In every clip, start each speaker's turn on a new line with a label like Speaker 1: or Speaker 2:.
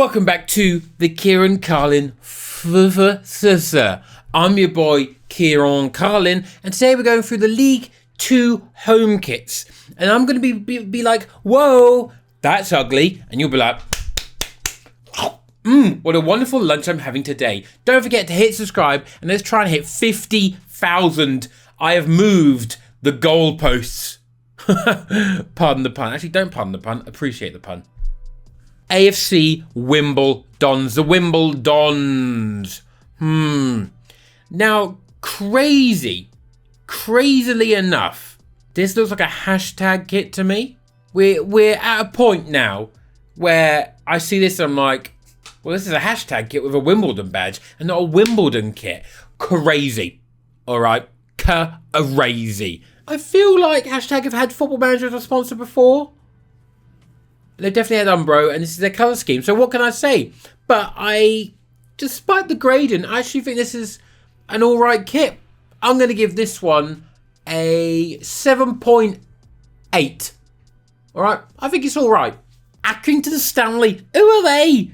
Speaker 1: Welcome back to the Kieran Carlin F. I'm your boy Kieran Carlin, and today we're going through the League Two home kits. And I'm going to be like, whoa, that's ugly. And you'll be like, what a wonderful lunch I'm having today. Don't forget to hit subscribe, and let's try and hit 50,000. I have moved the goalposts. Pardon the pun. Actually, don't pardon the pun. Appreciate the pun. AFC Wimbledons. The Wimbledons. Now, crazily enough, this looks like a hashtag kit to me. We're at a point now where I see this and I'm like, well, this is a hashtag kit with a Wimbledon badge and not a Wimbledon kit. Crazy. All right. Crazy. I feel like hashtag have had Football Manager as a sponsor before. They've definitely had Umbro, and this is their colour scheme. So what can I say? But despite the grading, I actually think this is an alright kit. I'm going to give this one a 7.8. Alright? I think it's alright. Accrington Stanley. Who are they?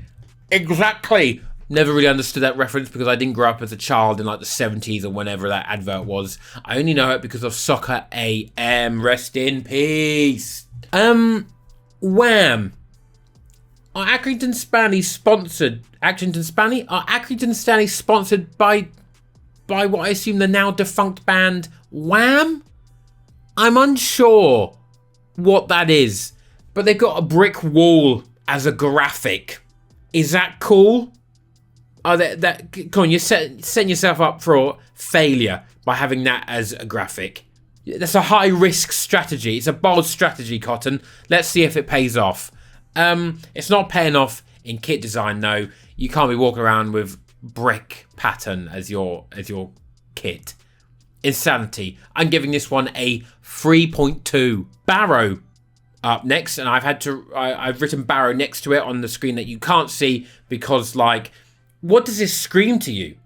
Speaker 1: Exactly. Never really understood that reference because I didn't grow up as a child in like the 70s or whenever that advert was. I only know it because of Soccer AM. Rest in peace. Wham! Are Accrington Stanley sponsored? Accrington Stanley? Are Accrington Stanley sponsored by what I assume the now defunct band Wham? I'm unsure what that is, but they've got a brick wall as a graphic. Is that cool? Come on, you're setting yourself up for failure by having that as a graphic. That's a high-risk strategy. It's a bold strategy, Cotton. Let's see if it pays off. It's not paying off in kit design, though. You can't be walking around with brick pattern as your kit. Insanity. I'm giving this one a 3.2. Barrow up next, and I've written Barrow next to it on the screen that you can't see because, like, what does this scream to you?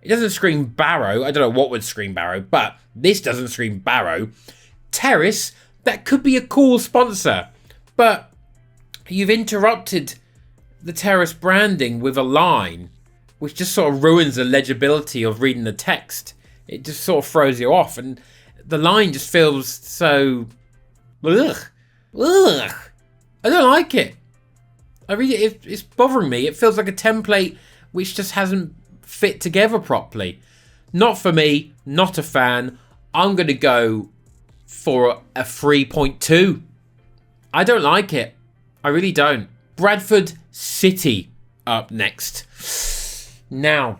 Speaker 1: It doesn't scream Barrow. I don't know what would scream Barrow, but this doesn't scream Barrow. Terrace, that could be a cool sponsor, but you've interrupted the Terrace branding with a line, which just sort of ruins the legibility of reading the text. It just sort of throws you off, and the line just feels so... Ugh. I don't like it. I read it, it's bothering me. It feels like a template which just hasn't fit together properly. Not for me, not a fan. I'm going to go for a 3.2. I don't like it. I really don't. Bradford City up next. Now,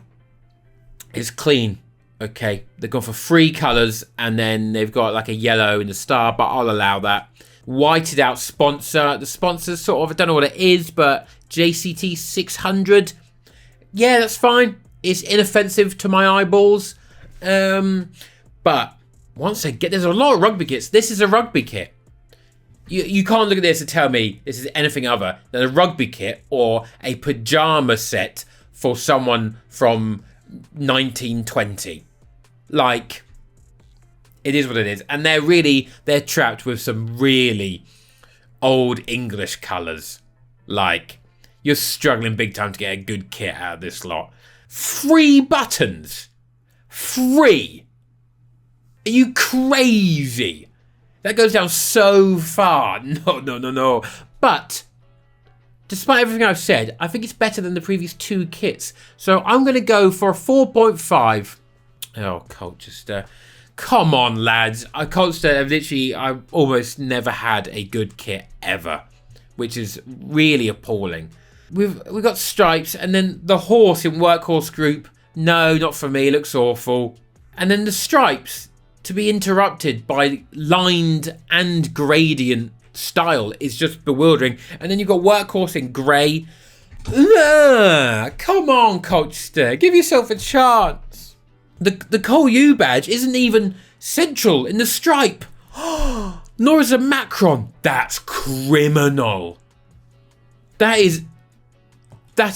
Speaker 1: it's clean. Okay, they've gone for 3 colours and then they've got like a yellow in the star, but I'll allow that. Whited out sponsor. The sponsor's sort of, I don't know what it is, but JCT 600. Yeah, that's fine. It's inoffensive to my eyeballs. But once again, there's a lot of rugby kits. This is a rugby kit. You can't look at this and tell me this is anything other than a rugby kit or a pyjama set for someone from 1920. Like, it is what it is. And they're trapped with some really old English colours. Like, you're struggling big time to get a good kit out of this lot. 3 buttons. 3. Are you crazy? That goes down so far. No. But, despite everything I've said, I think it's better than the previous 2 kits. So I'm going to go for a 4.5. Oh, Colchester. Come on, lads. Colchester have literally, I've almost never had a good kit ever, which is really appalling. We've got stripes, and then the horse in Workhorse Group. No, not for me. It looks awful. And then the stripes to be interrupted by lined and gradient style is just bewildering. And then you've got Workhorse in grey. Come on, Colchester. Give yourself a chance. The Cole U badge isn't even central in the stripe. Nor is a Macron. That's criminal. That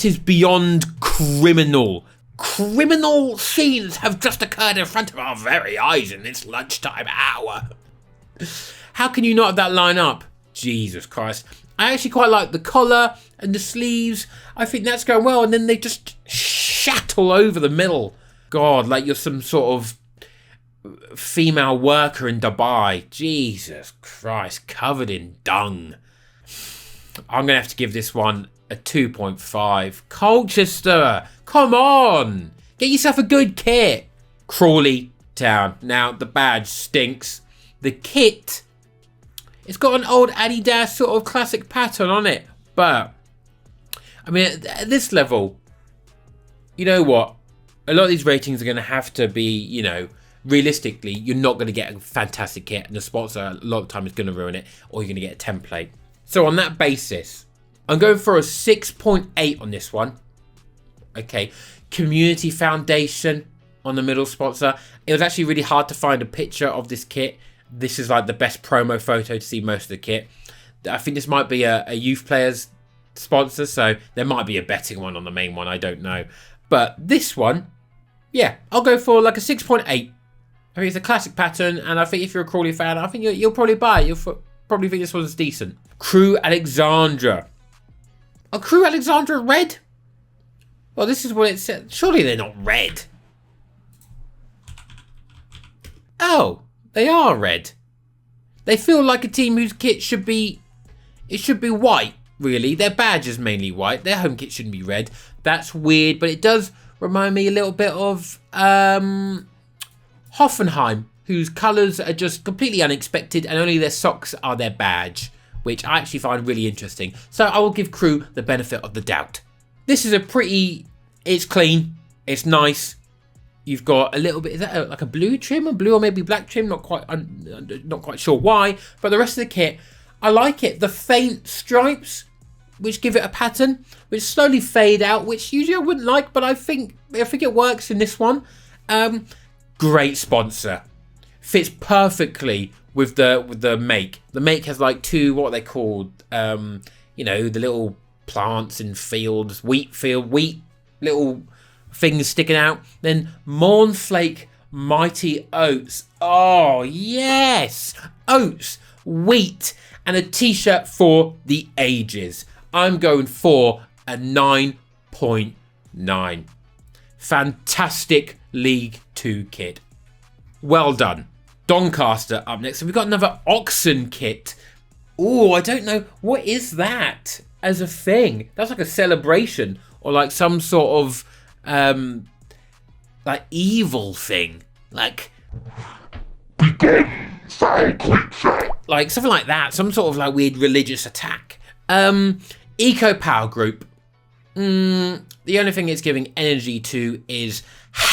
Speaker 1: is beyond criminal. Criminal scenes have just occurred in front of our very eyes in this lunchtime hour. How can you not have that line up? Jesus Christ. I actually quite like the collar. And the sleeves, I think that's going well. And then they just shat all over the middle. God, like you're some sort of female worker in Dubai. Jesus Christ, covered in dung. I'm going to have to give this one a 2.5. Colchester, come on. Get yourself a good kit. Crawley Town. Now, the badge stinks. The kit, it's got an old Adidas sort of classic pattern on it. But, I mean, at this level, you know what? A lot of these ratings are going to have to be, you know, realistically, you're not going to get a fantastic kit. And the sponsor, a lot of the time, is going to ruin it. Or you're going to get a template. So, on that basis, I'm going for a 6.8 on this one. Okay. Community Foundation on the middle sponsor. It was actually really hard to find a picture of this kit. This is like the best promo photo to see most of the kit. I think this might be a youth players sponsor, so there might be a betting one on the main one. I don't know. But this one, yeah, I'll go for like a 6.8. I think it's a classic pattern, and I think if you're a Crawley fan, I think you'll probably buy it. You'll probably think this one's decent. Crewe Alexandra. Are Crewe Alexandra red? Well, this is what it said. Surely they're not red. Oh, they are red. They feel like a team whose kit should be... It should be white, really. Their badge is mainly white. Their home kit shouldn't be red. That's weird, but it does remind me a little bit of Hoffenheim, whose colours are just completely unexpected and only their socks are their badge, which I actually find really interesting. So I will give Crewe the benefit of the doubt. This is a pretty... It's clean. It's nice. You've got a little bit... Is that like a blue trim? A blue or maybe black trim? Not quite sure why. But the rest of the kit, I like it. The faint stripes, which give it a pattern, which slowly fade out, which usually I wouldn't like, but I think it works in this one. Great sponsor. Fits perfectly with the make. The make has like two, what are they called? You know, the little plants in fields, wheat little things sticking out. Then Mornflake Mighty Oats. Oh yes, oats, wheat, and a t-shirt for the ages. I'm going for a 9.9. Fantastic League Two kit. Well done. Doncaster up next. So we've got another Oxen kit. Oh, I don't know. What is that as a thing? That's like a celebration or like some sort of like evil thing. Like like something like that. Some sort of like weird religious attack. Eco Power Group. The only thing it's giving energy to is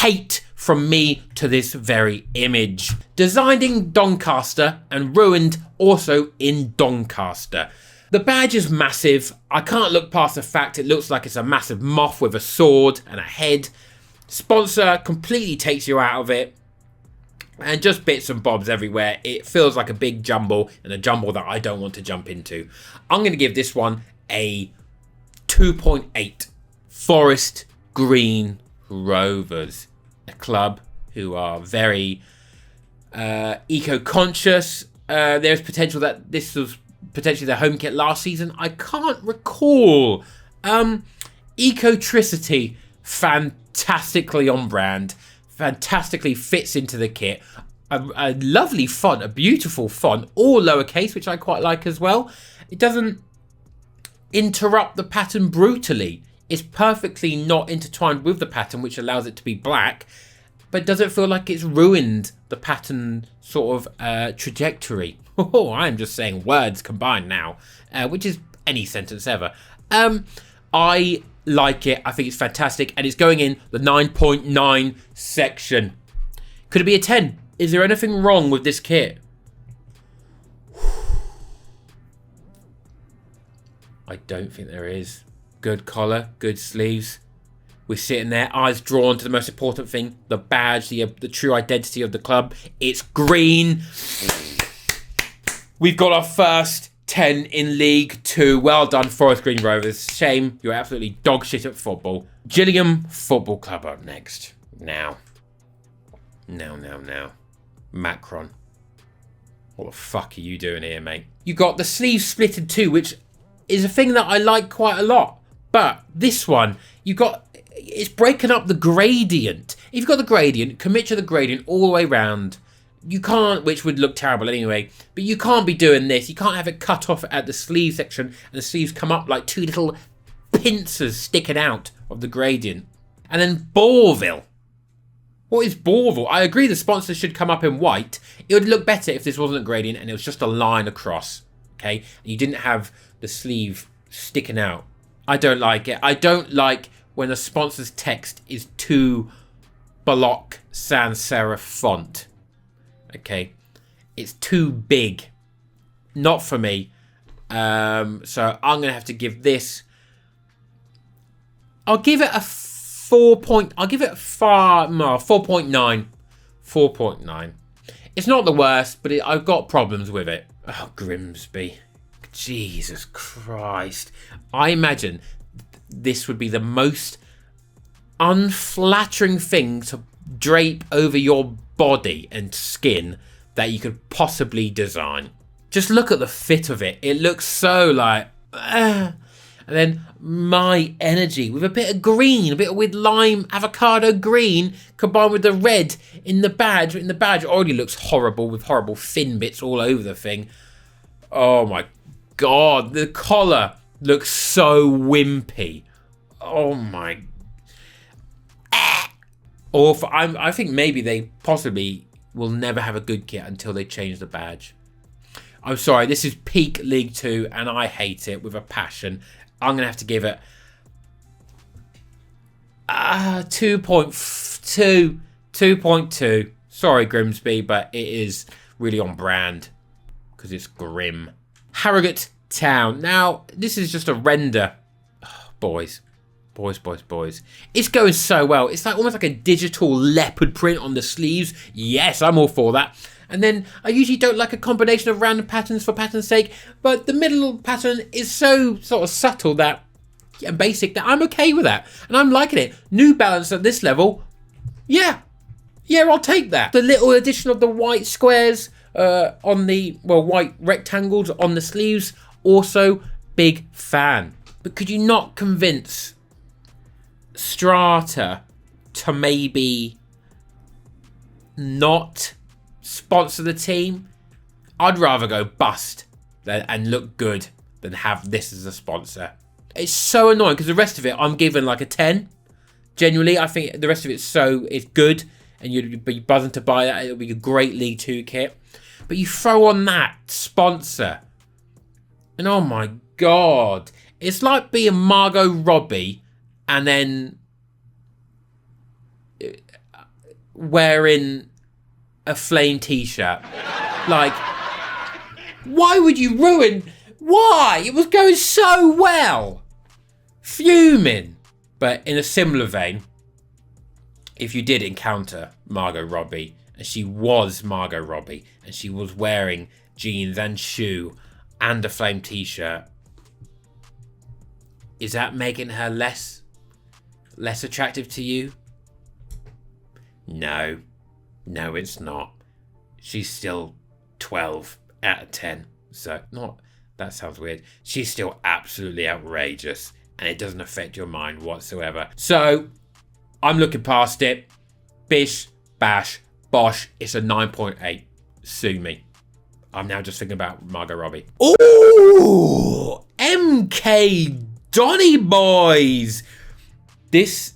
Speaker 1: hate from me to this very image. Designed in Doncaster and ruined also in Doncaster. The badge is massive. I can't look past the fact it looks like it's a massive moth with a sword and a head. Sponsor completely takes you out of it. And just bits and bobs everywhere. It feels like a big jumble, and a jumble that I don't want to jump into. I'm going to give this one a 2.8. Forest Green Rovers. A club who are very eco-conscious. There's potential that this was potentially their home kit last season. I can't recall. Ecotricity, fantastically on brand. Fantastically fits into the kit. A lovely font, a beautiful font, all lowercase, which I quite like as well. It doesn't interrupt the pattern brutally. It's perfectly not intertwined with the pattern, which allows it to be black, but doesn't feel like it's ruined the pattern sort of trajectory. Oh, I'm just saying words combined now, which is any sentence ever. I like it. I think it's fantastic, and it's going in the 9.9 section. Could it be a 10? Is there anything wrong with this kit? I don't think there is. Good collar, good sleeves. We're sitting there, eyes drawn to the most important thing, the badge, the true identity of the club. It's green. We've got our first 10 in League Two. Well done, Forest Green Rovers. Shame, you're absolutely dog shit at football. Gillingham Football Club up next. Now. Macron. What the fuck are you doing here, mate? You got the sleeves split in two, which is a thing that I like quite a lot. But this one, it's breaking up the gradient. If you've got the gradient, commit to the gradient all the way round. You can't, which would look terrible anyway, but you can't be doing this. You can't have it cut off at the sleeve section and the sleeves come up like two little pincers sticking out of the gradient. And then Bourville. What is Bourville? I agree the sponsor should come up in white. It would look better if this wasn't a gradient and it was just a line across, okay? And you didn't have the sleeve sticking out. I don't like it. I don't like when the sponsor's text is too block sans serif font. Okay, it's too big. Not for me. So I'm gonna have to give this. I'll give it a 4.9. 4.9. It's not the worst, but I've got problems with it. Oh, Grimsby. Jesus Christ. I imagine this would be the most unflattering thing to drape over your body and skin that you could possibly design. Just look at the fit of it. It looks so like... And then My Energy with a bit of green, a bit with lime avocado green combined with the red in the badge. And the badge already looks horrible with horrible thin bits all over the thing. Oh my God. The collar looks so wimpy. Oh my... I think maybe they possibly will never have a good kit until they change the badge. I'm sorry, this is peak League Two and I hate it with a passion. I'm going to have to give it 2.2. 2.2. Sorry, Grimsby, but it is really on brand because it's grim. Harrogate Town. Now, this is just a render. Oh, boys. It's going so well. It's like almost like a digital leopard print on the sleeves. Yes, I'm all for that. And then I usually don't like a combination of random patterns for pattern's sake, but the middle pattern is so sort of subtle and basic that I'm okay with that. And I'm liking it. New Balance at this level, yeah, I'll take that. The little addition of the white squares on the, white rectangles on the sleeves, also big fan. But could you not convince Strata to maybe not sponsor the team? I'd rather go bust and look good than have this as a sponsor. It's so annoying because the rest of it I'm giving like a 10. Genuinely, I think the rest of it's good and you'd be buzzing to buy that. It'll be a great League Two kit. But you throw on that sponsor and oh my God, it's like being Margot Robbie and then wearing a flame t-shirt. Like, why would you ruin... Why? It was going so well. Fuming. But in a similar vein, if you did encounter Margot Robbie, and she was Margot Robbie, and she was wearing jeans and shoe and a flame t-shirt, is that making her less attractive to you? No, it's not. She's still 12 out of 10. So, that sounds weird. She's still absolutely outrageous and it doesn't affect your mind whatsoever. So, I'm looking past it. Bish, bash, bosh. It's a 9.8. Sue me. I'm now just thinking about Margot Robbie. Ooh! MK Donny boys! This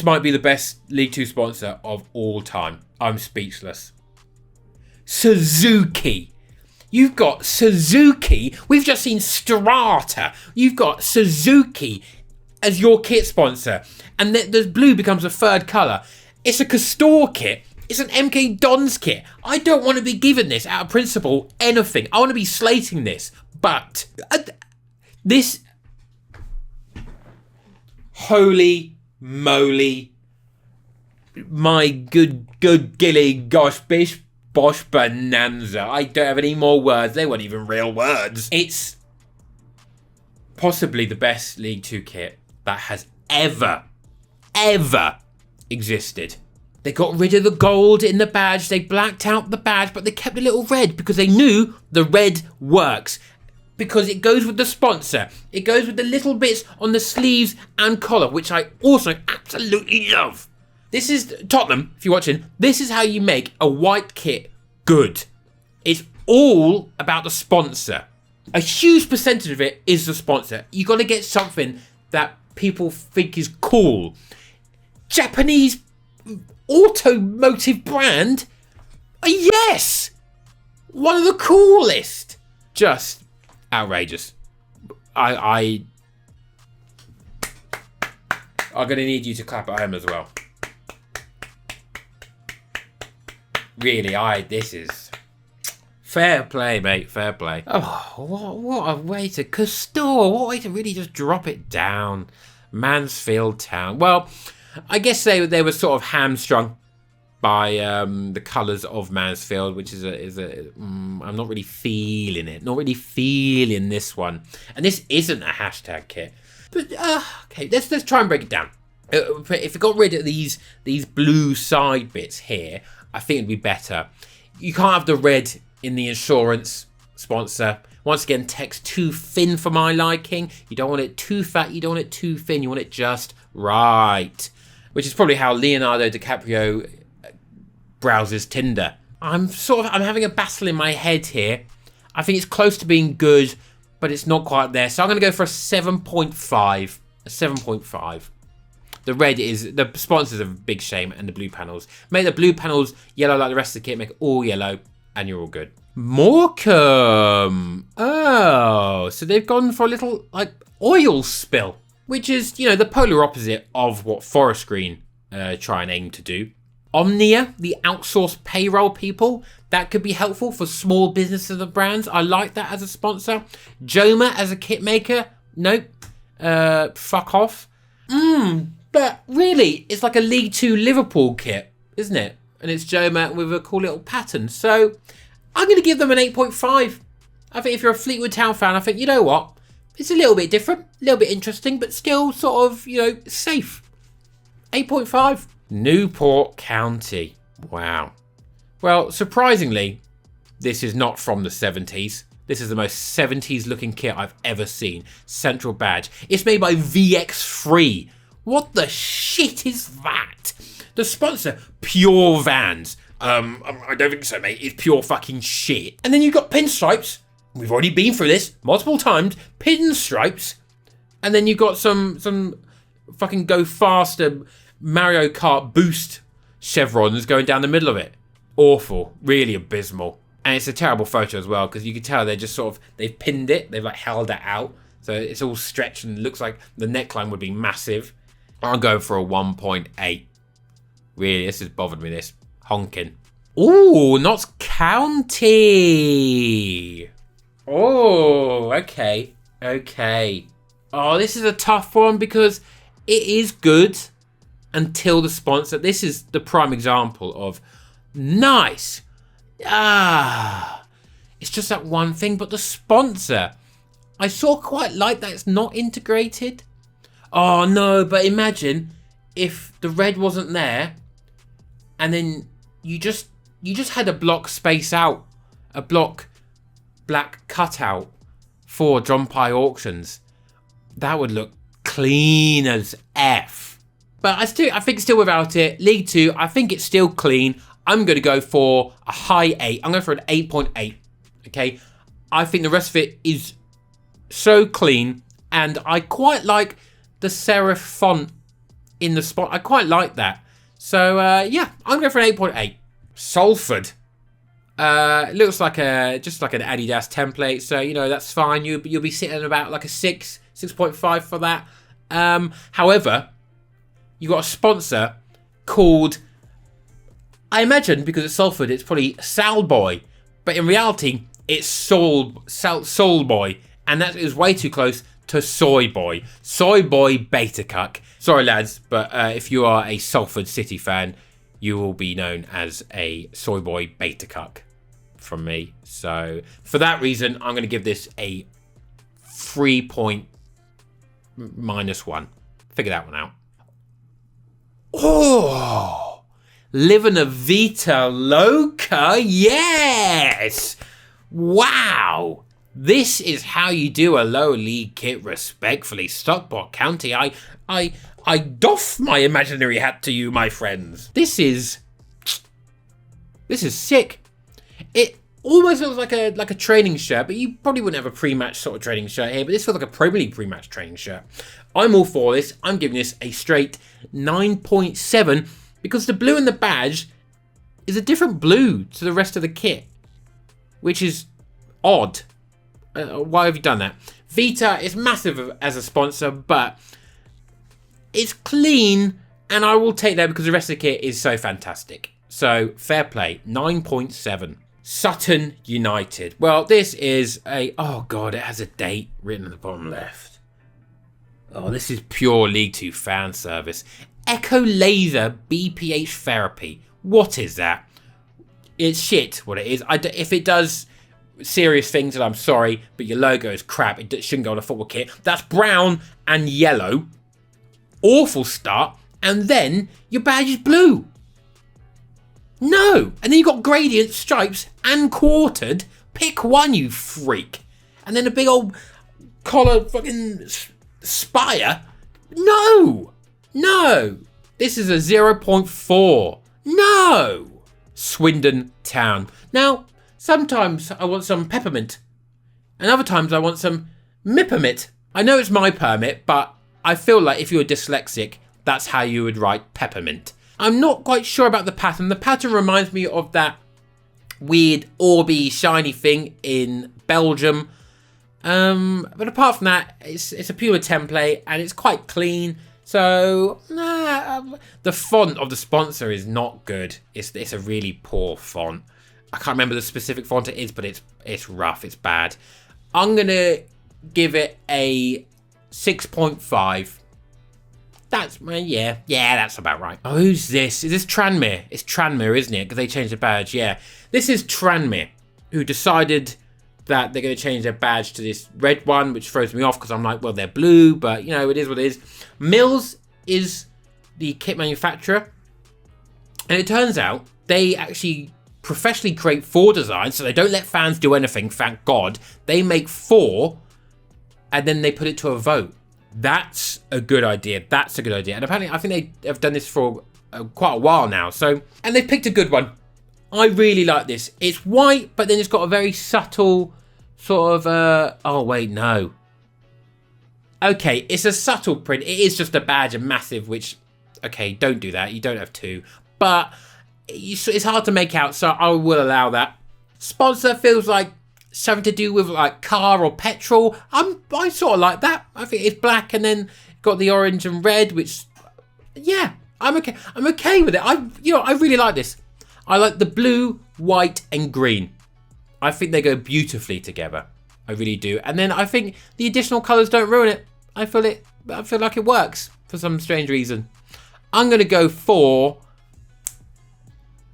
Speaker 1: might be the best League Two sponsor of all time. I'm speechless. Suzuki. You've got Suzuki. We've just seen Strata. You've got Suzuki as your kit sponsor. And the blue becomes a third colour. It's a Castor kit. It's an MK Dons kit. I don't want to be giving this out of principle anything. I want to be slating this. But this... Holy moly. My good gilly gosh bish bosh bonanza. I don't have any more words. They weren't even real words. It's possibly the best League Two kit that has ever existed. They got rid of the gold in the badge. They blacked out the badge, but they kept a little red because they knew the red works. Because it goes with the sponsor. It goes with the little bits on the sleeves and collar, which I also absolutely love. This is Tottenham, if you're watching. This is how you make a white kit good. It's all about the sponsor. A huge percentage of it is the sponsor. You got to get something that people think is cool. Japanese automotive brand? Yes! One of the coolest. Just outrageous. I'm going to need you to clap at home as well. Really, this is fair play, mate. Fair play. Oh, what a way to Castore. What a way to really just drop it down. Mansfield Town. Well, I guess they were sort of hamstrung by the colours of Mansfield, which is I'm not really feeling it. Not really feeling this one. And this isn't a hashtag kit. But okay, let's try and break it down. If it got rid of these blue side bits here, I think it'd be better. You can't have the red in the insurance sponsor. Once again, text too thin for my liking. You don't want it too fat. You don't want it too thin. You want it just right. Which is probably how Leonardo DiCaprio browses Tinder. I'm having a battle in my head here. I think it's close to being good, but it's not quite there. So I'm going to go for a 7.5. A 7.5. The red is, the sponsors are a big shame, and the blue panels. Make the blue panels yellow like the rest of the kit, make it all yellow, and you're all good. Morecambe. Oh, so they've gone for a little, like, oil spill, which is, the polar opposite of what Forest Green try and aim to do. Omnia, the outsourced payroll people, that could be helpful for small businesses and brands. I like that as a sponsor. Joma as a kit maker, nope. Fuck off. But really, it's like a League Two Liverpool kit, isn't it? And it's Joma with a cool little pattern. So I'm going to give them an 8.5. I think if you're a Fleetwood Town fan, I think, you know what? It's a little bit different, a little bit interesting, but still sort of, safe. 8.5. Newport County. Wow. Well, surprisingly, this is not from the 70s. This is the most 70s looking kit I've ever seen. Central badge. It's made by VX3. What the shit is that? The sponsor, Pure Vans. I don't think so, mate. It's pure fucking shit. And then you've got pinstripes. We've already been through this multiple times. Pinstripes. And then you've got some fucking go faster Mario Kart boost chevrons going down the middle of it. Awful. Really abysmal. And it's a terrible photo as well, because you can tell they're just sort of, they've pinned it. They've like held it out. So it's all stretched and looks like the neckline would be massive. I'm going for a 1.8. Really, this has bothered me, this. Honking. Ooh, Notts County. Oh, okay. Okay. Oh, this is a tough one because it is good until the sponsor. This is the prime example of nice. It's just that one thing, but the sponsor. I sort of quite like that it's not integrated. Oh, no, but imagine if the red wasn't there and then you just had a block space out, a block black cutout for John Pye auctions. That would look clean as F. But I think still without it, League Two, I think it's still clean. I'm going to go for a high 8. I'm going for an 8.8. Okay? I think the rest of it is so clean, and I quite like the serif font in the spot. I quite like that. So, yeah, I'm going for an 8.8. Salford. It looks like just like an Adidas template, so, that's fine. You'll be sitting at about like a 6.5 for that. However, you got a sponsor called, I imagine, because it's Salford, it's probably Salboy. But in reality, it's Soul Boy. And that is way too close to Soy Boy. Soy Boy Beta Cuck. Sorry, lads, but if you are a Salford City fan, you will be known as a Soy Boy Beta Cuck from me. So, for that reason, I'm going to give this a 3.-1. Figure that one out. Oh, Living a Vita Loca, yes! Wow! This is how you do a lower league kit respectfully. Stockport County, I doff my imaginary hat to you, my friends. This is sick. It almost looks like a training shirt, but you probably wouldn't have a pre-match sort of training shirt here, but this feels like a Premier League pre-match training shirt. I'm all for this. I'm giving this a straight 9.7 because the blue in the badge is a different blue to the rest of the kit, which is odd. Why have you done that? Vita is massive as a sponsor, but it's clean, and I will take that because the rest of the kit is so fantastic. So, fair play. 9.7. Sutton United. Well, this is a... Oh, God, it has a date written at the bottom left. Oh, this is pure League Two fan service. Echo Laser BPH Therapy. What is that? It's shit, what it is. If it does serious things, then I'm sorry, but your logo is crap. It shouldn't go on a football kit. That's brown and yellow. Awful start. And then your badge is blue. No. And then you've got gradient, stripes, and quartered. Pick one, you freak. And then a big old collar fucking spire. No. No. This is a 0.4. No. Swindon Town. Now, sometimes I want some peppermint. And other times I want some mippermint. I know it's my permit, but I feel like if you were dyslexic, that's how you would write peppermint. I'm not quite sure about the pattern. The pattern reminds me of that weird Orby shiny thing in Belgium. But apart from that, it's a Puma template and it's quite clean. So, the font of the sponsor is not good. It's a really poor font. I can't remember the specific font it is, but it's rough. It's bad. I'm going to give it a 6.5. That's, that's about right. Oh, who's this? Is this Tranmere? It's Tranmere, isn't it? Because they changed the badge, yeah. This is Tranmere, who decided that they're going to change their badge to this red one, which throws me off because I'm like, well, they're blue, but, you know, it is what it is. Mills is the kit manufacturer. And it turns out they actually professionally create 4 designs, so they don't let fans do anything, thank God. They make 4, and then they put it to a vote. That's a good idea. That's a good idea. And apparently, I think they have done this for quite a while now. So, and they've picked a good one. I really like this. It's white, but then it's got a very subtle sort of... oh, wait, no. Okay, it's a subtle print. It is just a badge, a massive, which... Okay, don't do that. You don't have to. But it's hard to make out, so I will allow that. Sponsor feels like something to do with like car or petrol. I sort of like that. I think it's black and then got the orange and red, which, yeah, I'm okay. I'm okay with it. I really like this. I like the blue, white, and green. I think they go beautifully together. I really do. And then I think the additional colours don't ruin it. I feel like it works for some strange reason. I'm going to go for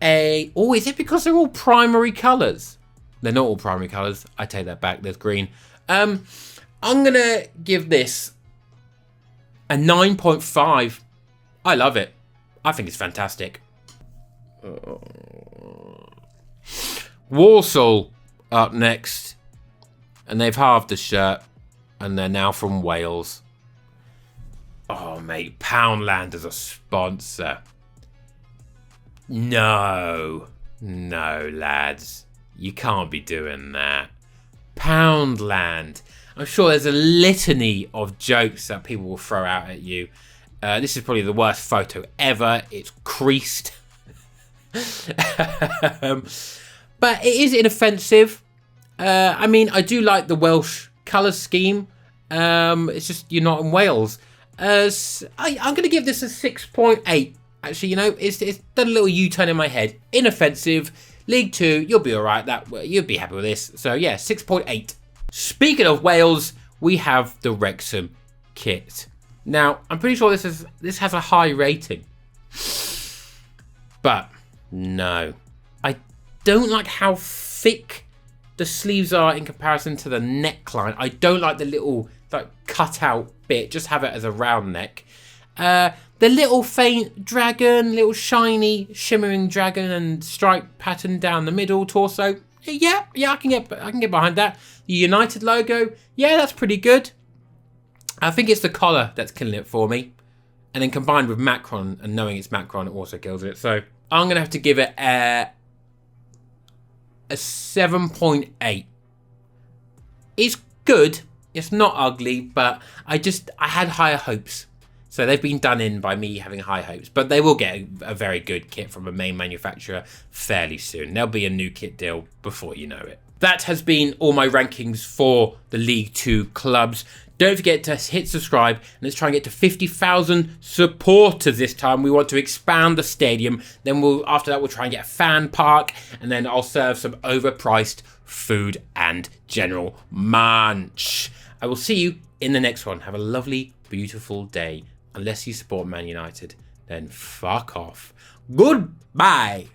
Speaker 1: a... Oh, is it because they're all primary colours? They're not all primary colours. I take that back. There's green. I'm going to give this a 9.5. I love it. I think it's fantastic. Walsall up next. And they've halved the shirt. And they're now from Wales. Oh, mate. Poundland as a sponsor. No, lads. You can't be doing that. Poundland. I'm sure there's a litany of jokes that people will throw out at you. This is probably the worst photo ever. It's creased. But it is inoffensive. I mean, I do like the Welsh colour scheme. It's just you're not in Wales. I'm going to give this a 6.8. Actually, you know, it's done a little U-turn in my head. Inoffensive. League Two, you'll be all right. You'll be happy with this. So, yeah, 6.8. Speaking of Wales, we have the Wrexham kit. Now, I'm pretty sure this has a high rating. But, no. I don't like how thick the sleeves are in comparison to the neckline. I don't like the little, like, cut-out bit. Just have it as a round neck. They're The little faint dragon, little shiny, shimmering dragon and stripe pattern down the middle torso. Yeah, I can get behind that. The United logo, yeah, that's pretty good. I think it's the collar that's killing it for me. And then combined with Macron and knowing it's Macron, it also kills it. So I'm going to have to give it a 7.8. It's good. It's not ugly, but I had higher hopes. So they've been done in by me having high hopes. But they will get a very good kit from a main manufacturer fairly soon. There'll be a new kit deal before you know it. That has been all my rankings for the League Two clubs. Don't forget to hit subscribe, and let's try and get to 50,000 supporters this time. We want to expand the stadium. Then after that, we'll try and get a fan park, and then I'll serve some overpriced food and general munch. I will see you in the next one. Have a lovely, beautiful day. Unless you support Man United, then fuck off. Goodbye.